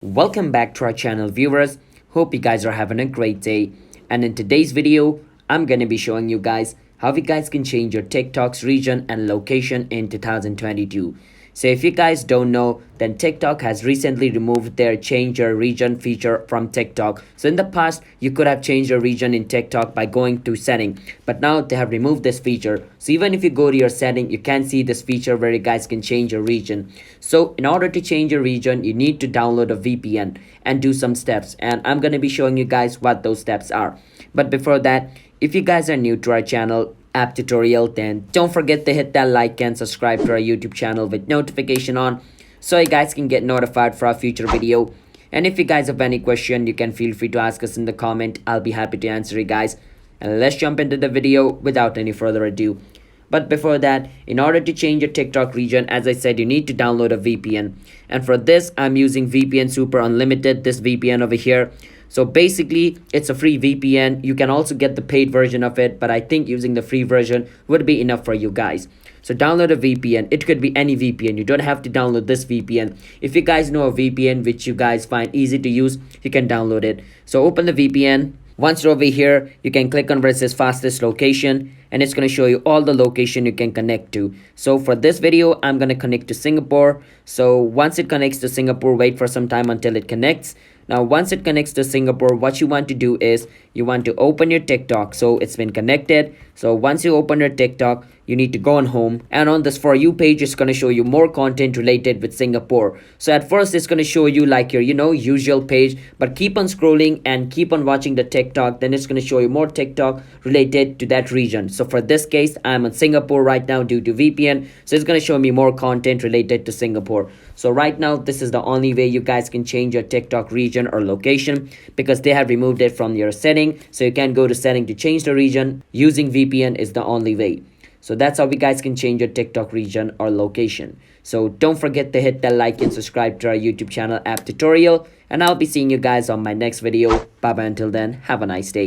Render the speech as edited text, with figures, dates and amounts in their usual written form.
Welcome back to our channel, viewers. Hope you guys are having a great day. And in today's video, I'm gonna be showing you guys how you guys can change your TikTok's region and location in 2022. So if you guys don't know, then TikTok has recently removed their change your region feature from TikTok. So in the past, you could have changed your region in TikTok by going to setting, but now they have removed this feature. So even if you go to your setting, you can see this feature where you guys can change your region. So in order to change your region, you need to download a VPN and do some steps. And I'm going to be showing you guys what those steps are. But before that, if you guys are new to our channel, app tutorial, then don't forget to hit that like and subscribe to our YouTube channel with notification on so you guys can get notified for our future video. And if you guys have any question, you can feel free to ask us in the comment. I'll be happy to answer you guys. And let's jump into the video without any further ado. But before that, in order to change your TikTok region, as I said, you need to download a VPN. And for this, I'm using VPN Super Unlimited, this VPN over here. So basically, it's a free VPN. You can also get the paid version of it, but I think using the free version would be enough for you guys. So download a VPN. It could be any VPN. You don't have to download this VPN. If you guys know a VPN which you guys find easy to use, you can download it. So open the VPN. Once you're over here, you can click on where it says fastest location, and it's going to show you all the location you can connect to. So for this video, I'm going to connect to Singapore. So once it connects to Singapore, wait for some time until it connects. Now, once it connects to Singapore, what you want to do is you want to open your TikTok. So it's been connected. So once you open your TikTok, you need to go on home, and on this For You page, it's going to show you more content related with Singapore. So at first, it's going to show you like your, usual page, but keep on scrolling and keep on watching the TikTok. Then it's going to show you more TikTok related to that region. So for this case, I'm in Singapore right now due to VPN. So it's going to show me more content related to Singapore. So right now, this is the only way you guys can change your TikTok region or location, because they have removed it from your setting. So you can go to setting to change the region. Using VPN is the only way. So that's how you guys can change your TikTok region or location. So don't forget to hit that like and subscribe to our YouTube channel, App Tutorial. And I'll be seeing you guys on my next video. Bye bye until then. Have a nice day.